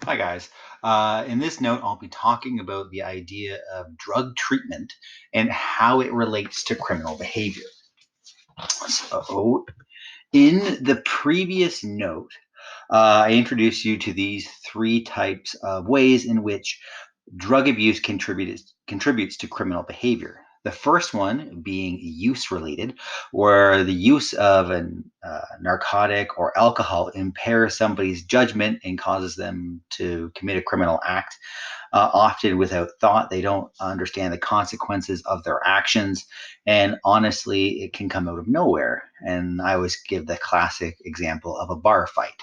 Hi, guys. In this note, I'll be talking about the idea of drug treatment and how it relates to criminal behavior. So, in the previous note, I introduced you to these three types of ways in which drug abuse contributes to criminal behavior. The first one being use related, where the use of a narcotic or alcohol impairs somebody's judgment and causes them to commit a criminal act, often without thought. They don't understand the consequences of their actions. And honestly, it can come out of nowhere. And I always give the classic example of a bar fight.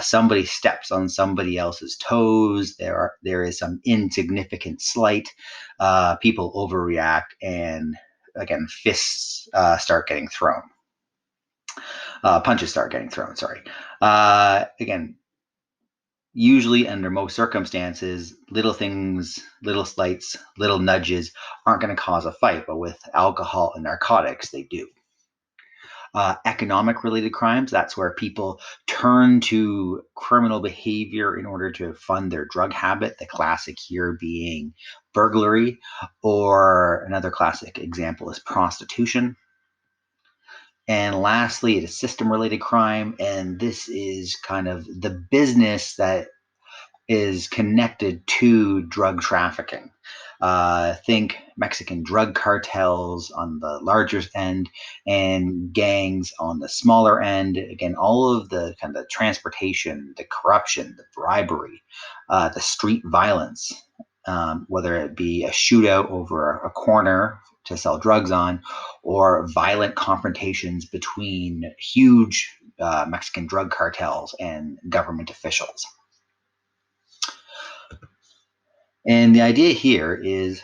Somebody steps on somebody else's toes. There is some insignificant slight. People overreact, and again, fists start getting thrown. Punches start getting thrown. Sorry. Again, usually under most circumstances, little things, little slights, little nudges aren't going to cause a fight, but with alcohol and narcotics, they do. Economic related crimes, that's where people turn to criminal behavior in order to fund their drug habit. The classic here being burglary, or another classic example is prostitution. And lastly, it is system related crime. And this is kind of the business that is connected to drug trafficking. Think Mexican drug cartels on the larger end and gangs on the smaller end. Again, all of the kind of transportation, the corruption, the bribery, the street violence, whether it be a shootout over a corner to sell drugs on, or violent confrontations between huge Mexican drug cartels and government officials. And the idea here is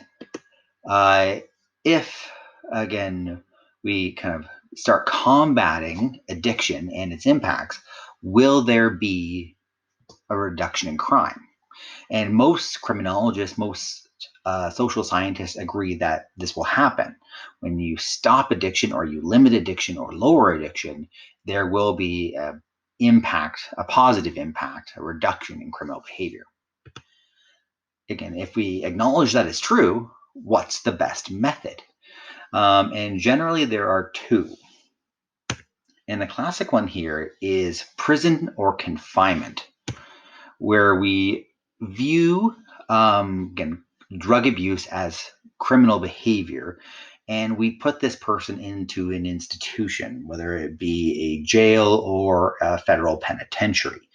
if, again, we kind of start combating addiction and its impacts, will there be a reduction in crime? And most criminologists, most social scientists agree that this will happen. When you stop addiction or you limit addiction or lower addiction, there will be a positive impact, a reduction in criminal behavior. Again, if we acknowledge that is true, what's the best method? And generally, there are two. And the classic one here is prison or confinement, where we view, again, drug abuse as criminal behavior, and we put this person into an institution, whether it be a jail or a federal penitentiary.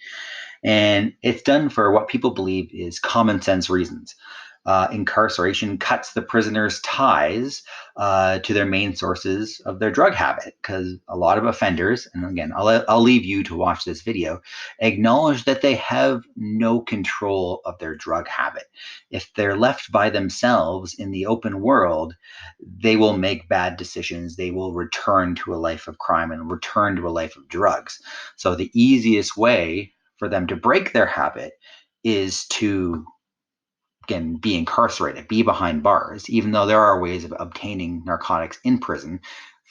And it's done for what people believe is common sense reasons. Incarceration cuts the prisoner's ties to their main sources of their drug habit, because a lot of offenders, and again, I'll leave you to watch this video, acknowledge that they have no control of their drug habit. If they're left by themselves in the open world, they will make bad decisions. They will return to a life of crime and return to a life of drugs. So the easiest way for them to break their habit is to, again, be incarcerated, be behind bars, even though there are ways of obtaining narcotics in prison.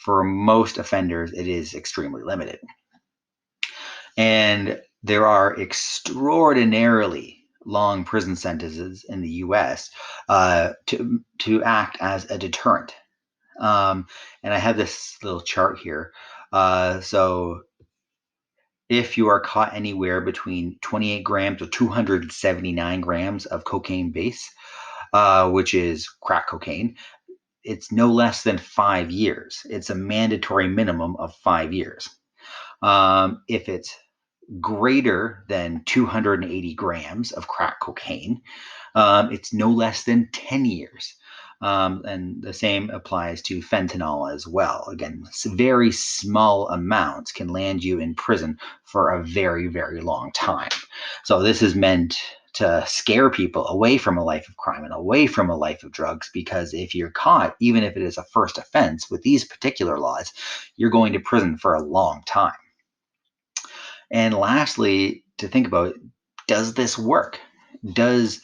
For most offenders, it is extremely limited. And there are extraordinarily long prison sentences in the US to act as a deterrent. And I have this little chart here. So if you are caught anywhere between 28 grams or 279 grams of cocaine base, which is crack cocaine, it's no less than 5 years. It's a mandatory minimum of 5 years. If it's greater than 280 grams of crack cocaine, it's no less than 10 years. And the same applies to fentanyl as well. Again, very small amounts can land you in prison for a very, very long time. So this is meant to scare people away from a life of crime and away from a life of drugs, because if you're caught, even if it is a first offense with these particular laws, you're going to prison for a long time. And lastly, to think about, does this work? Does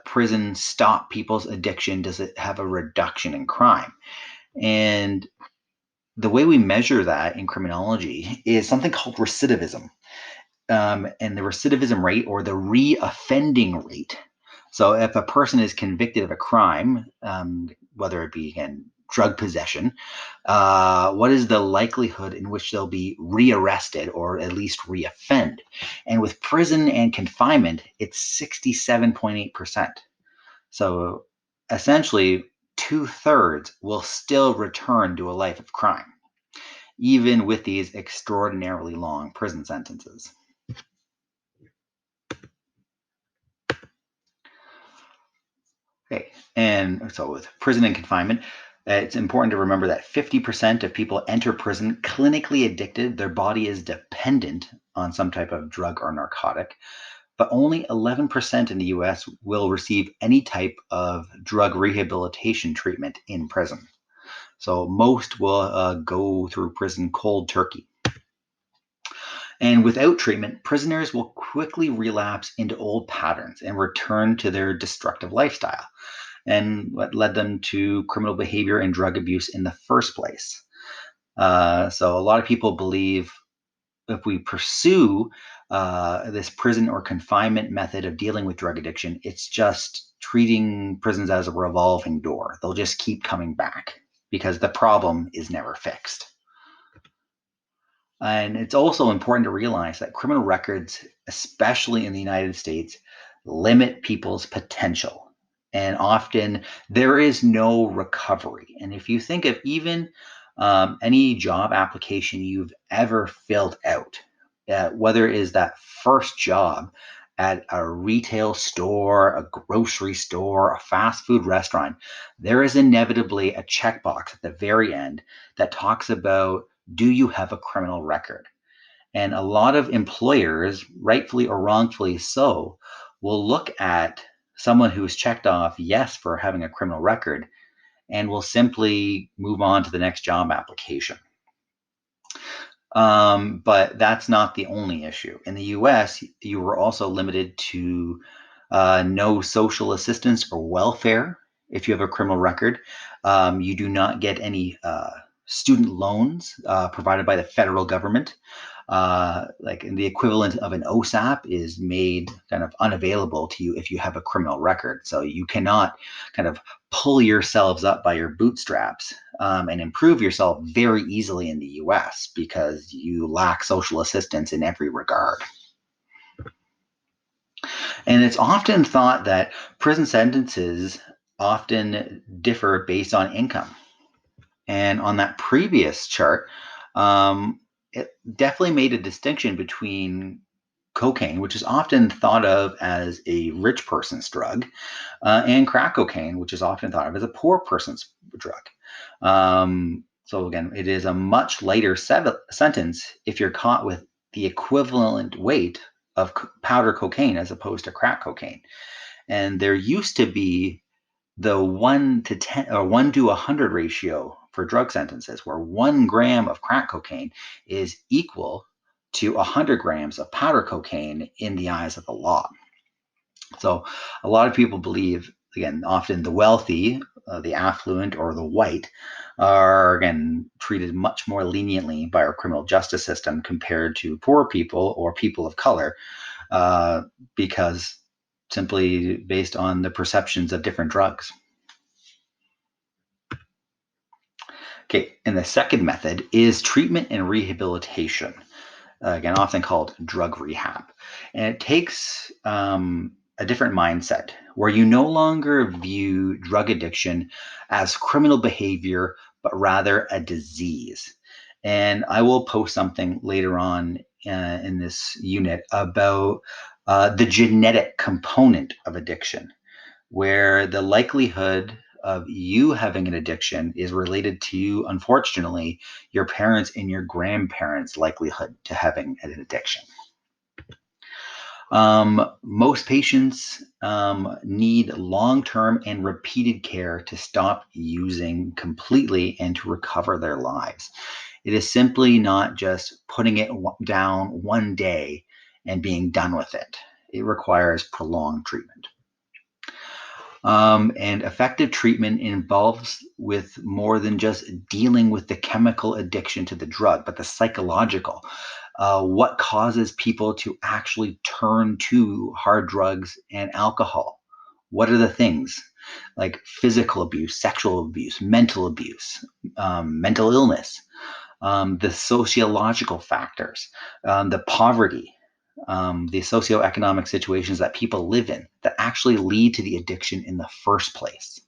prison stop people's addiction? Does it have a reduction in crime? And the way we measure that in criminology is something called recidivism. and the recidivism rate, or the reoffending rate. So if a person is convicted of a crime, whether it be, again, drug possession, what is the likelihood in which they'll be rearrested or at least reoffend? And with prison and confinement, it's 67.8%. So essentially, 2/3 will still return to a life of crime, even with these extraordinarily long prison sentences. Okay, and so with prison and confinement, it's important to remember that 50% of people enter prison clinically addicted. Their body is dependent on some type of drug or narcotic, but only 11% in the US will receive any type of drug rehabilitation treatment in prison. So most will go through prison cold turkey. And without treatment, prisoners will quickly relapse into old patterns and return to their destructive lifestyle, and what led them to criminal behavior and drug abuse in the first place. So a lot of people believe if we pursue this prison or confinement method of dealing with drug addiction, it's just treating prisons as a revolving door. They'll just keep coming back because the problem is never fixed. And it's also important to realize that criminal records, especially in the United States, limit people's potential. And often there is no recovery. And if you think of even any job application you've ever filled out, whether it is that first job at a retail store, a grocery store, a fast food restaurant, there is inevitably a checkbox at the very end that talks about, do you have a criminal record? And a lot of employers, rightfully or wrongfully so, will look at someone who's checked off yes for having a criminal record and will simply move on to the next job application. But that's not the only issue. In the US, you were also limited to no social assistance or welfare if you have a criminal record. You do not get any student loans provided by the federal government. Like the equivalent of an OSAP is made kind of unavailable to you if you have a criminal record. So you cannot kind of pull yourselves up by your bootstraps and improve yourself very easily in the US because you lack social assistance in every regard. And it's often thought that prison sentences often differ based on income. And on that previous chart, it definitely made a distinction between cocaine, which is often thought of as a rich person's drug, and crack cocaine, which is often thought of as a poor person's drug. So again, it is a much lighter sentence if you're caught with the equivalent weight of powder cocaine as opposed to crack cocaine. And there used to be the 1 to 10 or 1 to 100 ratio for drug sentences, where 1 gram of crack cocaine is equal to 100 grams of powder cocaine in the eyes of the law. So a lot of people believe, again, often the wealthy, the affluent, or the white are, again, treated much more leniently by our criminal justice system compared to poor people or people of color, because simply based on the perceptions of different drugs. Okay, and the second method is treatment and rehabilitation, again, often called drug rehab. And it takes a different mindset where you no longer view drug addiction as criminal behavior, but rather a disease. And I will post something later on in this unit about the genetic component of addiction, where the likelihood of you having an addiction is related to, unfortunately, your parents and your grandparents' likelihood to having an addiction. Most patients need long-term and repeated care to stop using completely and to recover their lives. It is simply not just putting it down one day and being done with it. It requires prolonged treatment. And effective treatment involves with more than just dealing with the chemical addiction to the drug, but the psychological. What causes people to actually turn to hard drugs and alcohol? What are the things like physical abuse, sexual abuse, mental illness, the sociological factors, the poverty, the socioeconomic situations that people live in that actually lead to the addiction in the first place?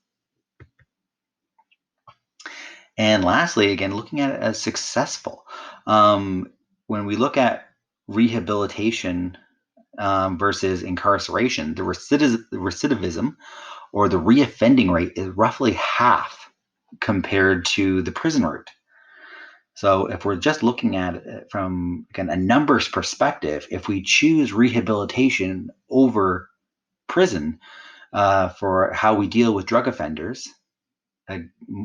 And lastly, again, looking at it as successful. When we look at rehabilitation versus incarceration, the recidivism or the reoffending rate is roughly half compared to the prison route. So if we're just looking at it from, again, a numbers perspective, if we choose rehabilitation over prison for how we deal with drug offenders,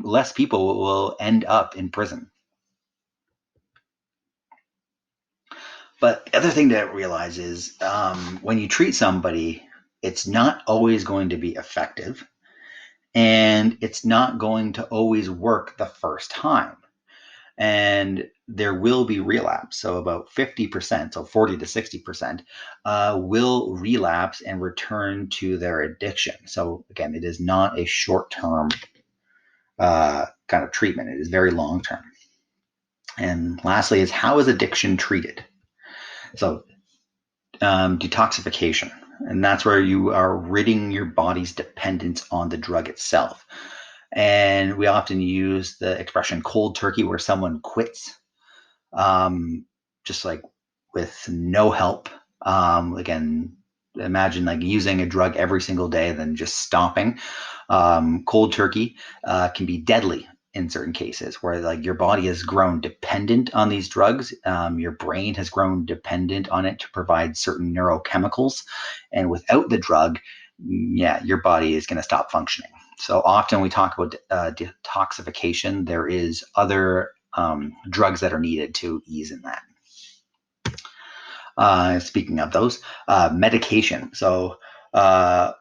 less people will end up in prison. But the other thing to realize is when you treat somebody, it's not always going to be effective, and it's not going to always work the first time. And there will be relapse. So about 50%, so 40 to 60%, will relapse and return to their addiction. So again, it is not a short-term kind of treatment. It is very long-term. And lastly is, how is addiction treated? So detoxification, and that's where you are ridding your body's dependence on the drug itself. And we often use the expression cold turkey, where someone quits, just like with no help. Again, imagine like using a drug every single day, then just stopping. Cold turkey can be deadly in certain cases, where like your body has grown dependent on these drugs. Your brain has grown dependent on it to provide certain neurochemicals, and without the drug, your body is going to stop functioning. So often we talk about detoxification. There is other drugs that are needed to ease in that. Speaking of those, medication. So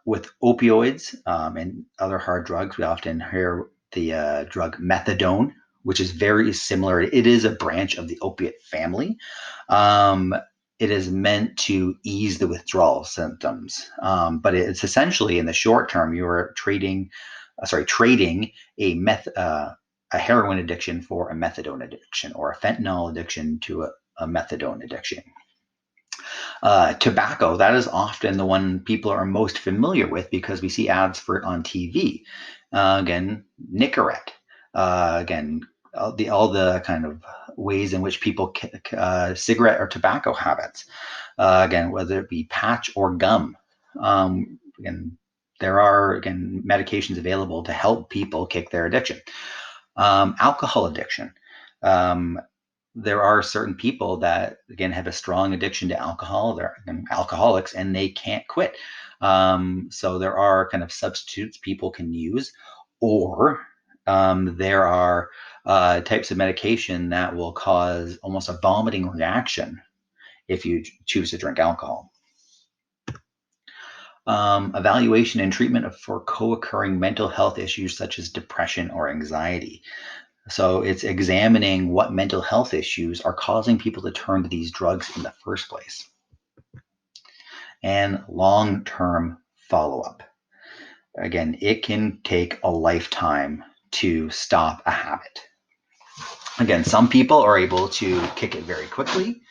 with opioids and other hard drugs, we often hear the drug methadone, which is very similar. It is a branch of the opiate family. It is meant to ease the withdrawal symptoms, but it's essentially, in the short term, you are trading a heroin addiction for a methadone addiction, or a fentanyl addiction to a methadone addiction. Tobacco, that is often the one people are most familiar with because we see ads for it on TV. Again, Nicorette. Again, all the kind of ways in which people cigarette or tobacco habits. Again, whether it be patch or gum. Again, there are medications available to help people kick their addiction. Alcohol addiction. There are certain people that, again, have a strong addiction to alcohol. They're alcoholics and they can't quit. So there are kind of substitutes people can use, or there are types of medication that will cause almost a vomiting reaction if you choose to drink alcohol. Evaluation and treatment for co-occurring mental health issues such as depression or anxiety. So it's examining what mental health issues are causing people to turn to these drugs in the first place. And long-term follow-up. Again, it can take a lifetime to stop a habit. Again, some people are able to kick it very quickly,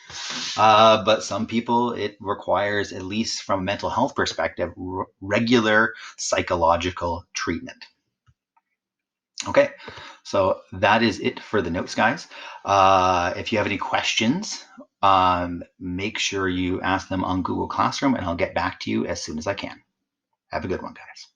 but some people, it requires, at least from a mental health perspective, regular psychological treatment. Okay, so that is it for the notes, guys. If you have any questions, make sure you ask them on Google Classroom, and I'll get back to you as soon as I can. Have a good one, guys.